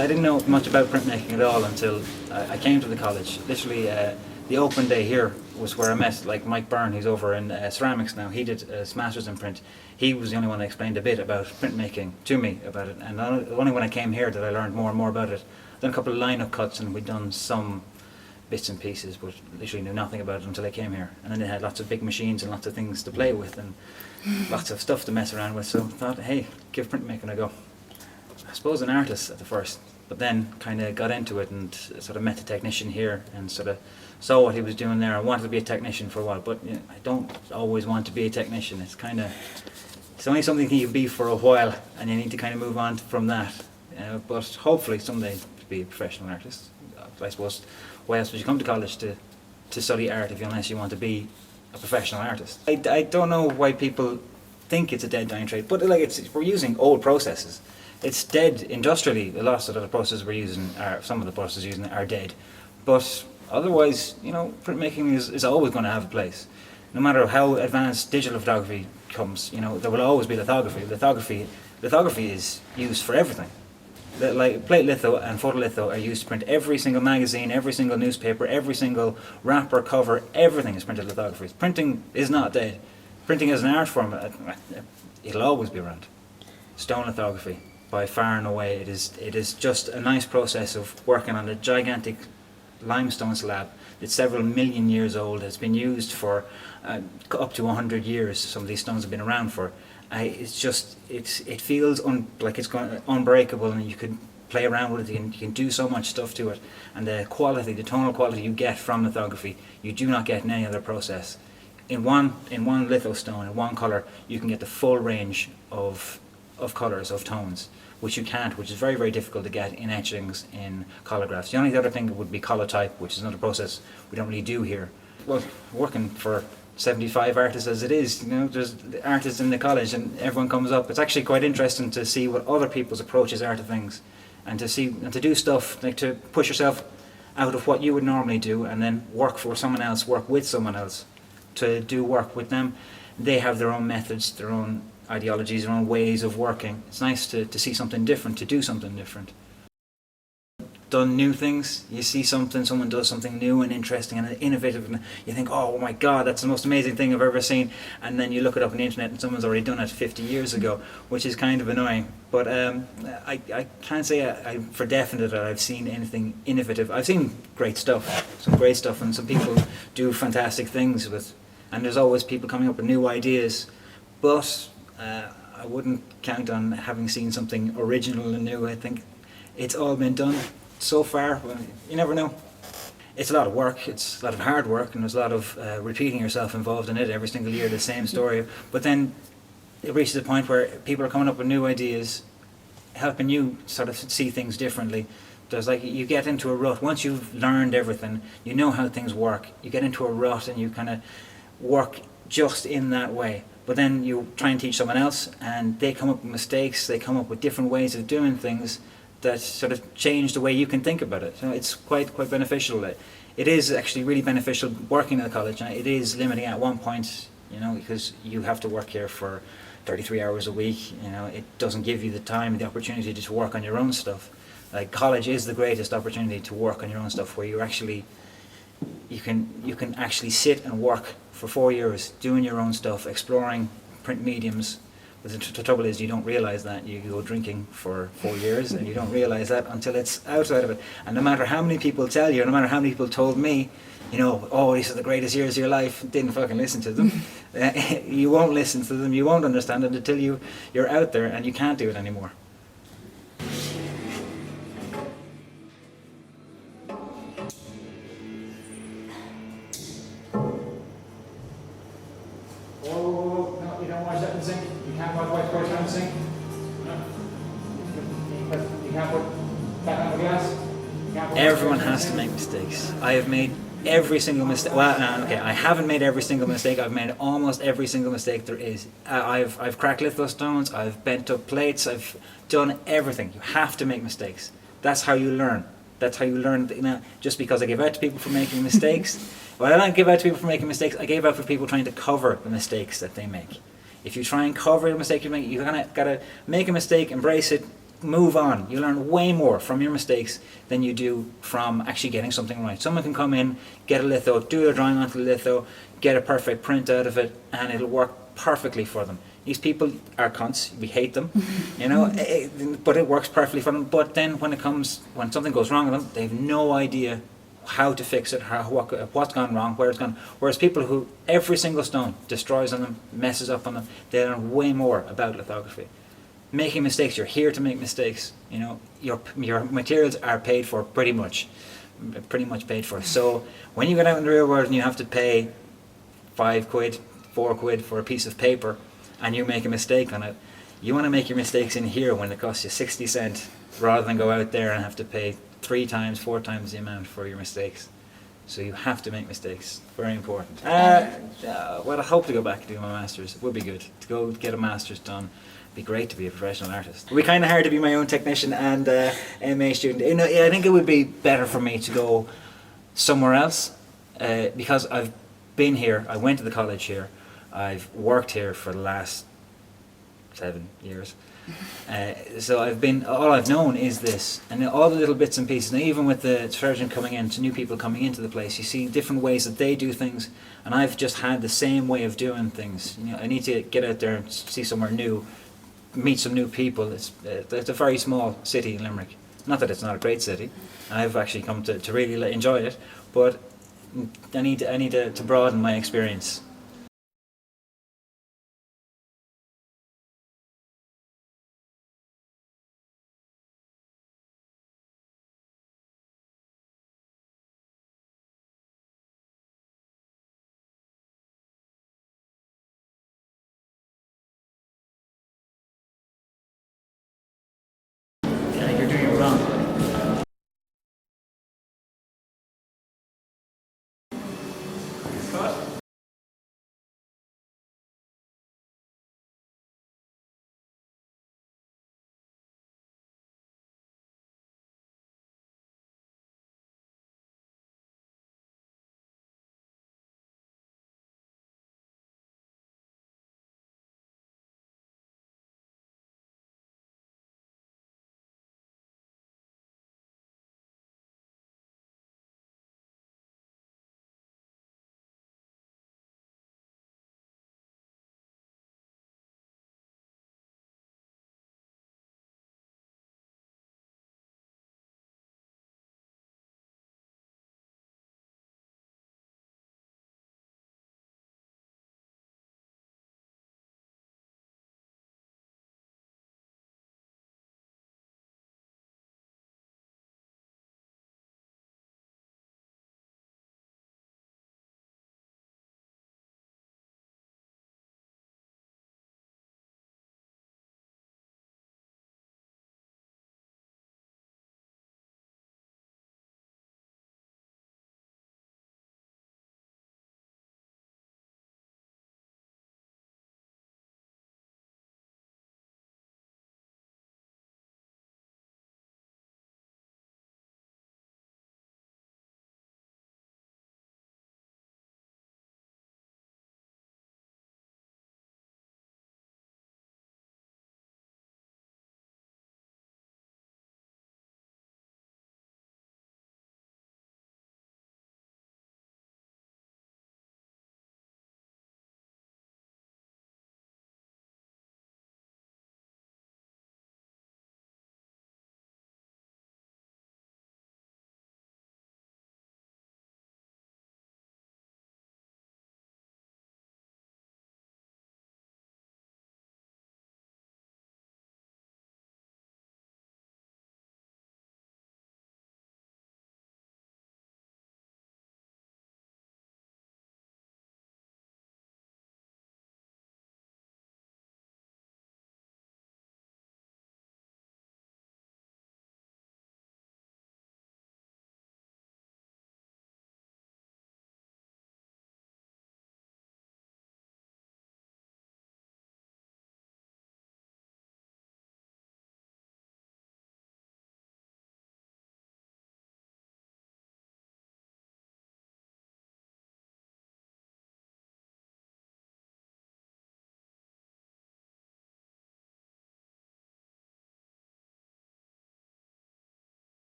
I didn't know much about printmaking at all until I came to the college. Literally, the open day here was where I met like Mike Byrne, who's over in ceramics now. He did his master's in print. He was the only one that explained a bit about printmaking to me about it. And only when I came here did I learn more and more about it. Done a couple of line-up cuts and we'd done some bits and pieces, but literally knew nothing about it until I came here. And then they had lots of big machines and lots of things to play with and lots of stuff to mess around with. So I thought, hey, give printmaking a go. I suppose an artist at the first, but then kind of got into it and sort of met the technician here and sort of saw what he was doing there. I wanted to be a technician for a while, but you know, I don't always want to be a technician. It's only something you can be for a while, and you need to kind of move on from that. But hopefully someday to be a professional artist. I suppose why else would you come to college to study art unless you want to be a professional artist? I don't know why people think it's a dead dying trade, but like we're using old processes. It's dead industrially. A lot of the processes we're using some of the processes using are dead. But otherwise, you know, printmaking is always going to have a place. No matter how advanced digital photography comes, you know, there will always be lithography. Lithography is used for everything. Like plate litho and photolitho are used to print every single magazine, every single newspaper, every single wrapper, cover, everything is printed lithography. Printing is not dead. Printing as an art form, it'll always be around. Stone lithography. By far and away, it is just a nice process of working on a gigantic limestone slab that's several million years old. It's been used for up to 100 years. Some of these stones have been around for. It feels like it's unbreakable, and you can play around with it. You can do so much stuff to it, and the tonal quality you get from lithography, you do not get in any other process. In one litho stone, in one color, you can get the full range of colours, of tones, which is very, very difficult to get in etchings, in collagraphs. The only other thing would be collotype, which is another process we don't really do here. Well, working for 75 artists as it is, you know, there's artists in the college and everyone comes up. It's actually quite interesting to see what other people's approaches are to things, and to do stuff, like to push yourself out of what you would normally do and then work for someone else, work with someone else, to do work with them. They have their own methods, their own ideologies, their own ways of working. It's nice to see something different, to do something different. Done new things, you see someone does something new and interesting and innovative, and you think, oh my god, that's the most amazing thing I've ever seen, and then you look it up on the internet and someone's already done it 50 years ago, which is kind of annoying. But I can't say for definite that I've seen anything innovative. I've seen great stuff, some great stuff, and some people do fantastic things and there's always people coming up with new ideas, but I wouldn't count on having seen something original and new. I think it's all been done so far. Well, you never know. It's a lot of work, it's a lot of hard work, and there's a lot of repeating yourself involved in it every single year, the same story. But then it reaches a point where people are coming up with new ideas, helping you sort of see things differently. There's like, you get into a rut. Once you've learned everything, you know how things work, you get into a rut and you kind of work just in that way. But then you try and teach someone else and they come up with mistakes, they come up with different ways of doing things that sort of change the way you can think about it. So it's quite beneficial. It is actually really beneficial working at the college, and it is limiting at one point, you know, because you have to work here for 33 hours a week. You know, it doesn't give you the time, the opportunity to work on your own stuff. Like, college is the greatest opportunity to work on your own stuff, where you can actually sit and work for 4 years doing your own stuff, exploring print mediums. But the trouble is, you don't realise that. You go drinking for 4 years and you don't realise that until it's outside of it. And no matter how many people tell you, no matter how many people told me, you know, oh, these are the greatest years of your life, didn't fucking listen to them. You won't listen to them, you won't understand it until you're out there and you can't do it anymore. Everyone has to make mistakes. I have made every single mistake. Well, okay, I haven't made every single mistake. I've made almost every single mistake there is. I've cracked lithostones. I've bent up plates. I've done everything. You have to make mistakes. That's how you learn. That's how you learn. You know, just because I give out to people for making mistakes, well, I don't give out to people for making mistakes. I give out for people trying to cover the mistakes that they make. If you try and cover the mistake you make, you gotta make a mistake, embrace it, move on. You learn way more from your mistakes than you do from actually getting something right. Someone can come in, get a litho, do their drawing onto the litho, get a perfect print out of it, and it'll work perfectly for them. These people are cunts. We hate them, you know, but it works perfectly for them. But then when something goes wrong with them, they have no idea how to fix it, what's gone wrong, where it's gone. Whereas people who every single stone destroys on them, messes up on them, they learn way more about lithography. Making mistakes, you're here to make mistakes. You know, your materials are paid for pretty much paid for. So when you get out in the real world and you have to pay £5, £4 for a piece of paper, and you make a mistake on it, you want to make your mistakes in here when it costs you 60 cents, rather than go out there and have to pay 3 times, 4 times the amount for your mistakes. So you have to make mistakes. Very important. Well, I hope to go back and do my masters. It would be good to go get a masters done. It'd be great to be a professional artist. It'd be kind of hard to be my own technician and MA student. You know, I think it would be better for me to go somewhere else because I've been here. I went to the college here. I've worked here for the last 7 years. So all I've known is this, and all the little bits and pieces. Now, even with the surgeon coming in, to new people coming into the place, you see different ways that they do things, and I've just had the same way of doing things. You know, I need to get out there and see somewhere new, meet some new people. It's a very small city in Limerick. Not that it's not a great city. I've actually come to really enjoy it, but I need to broaden my experience.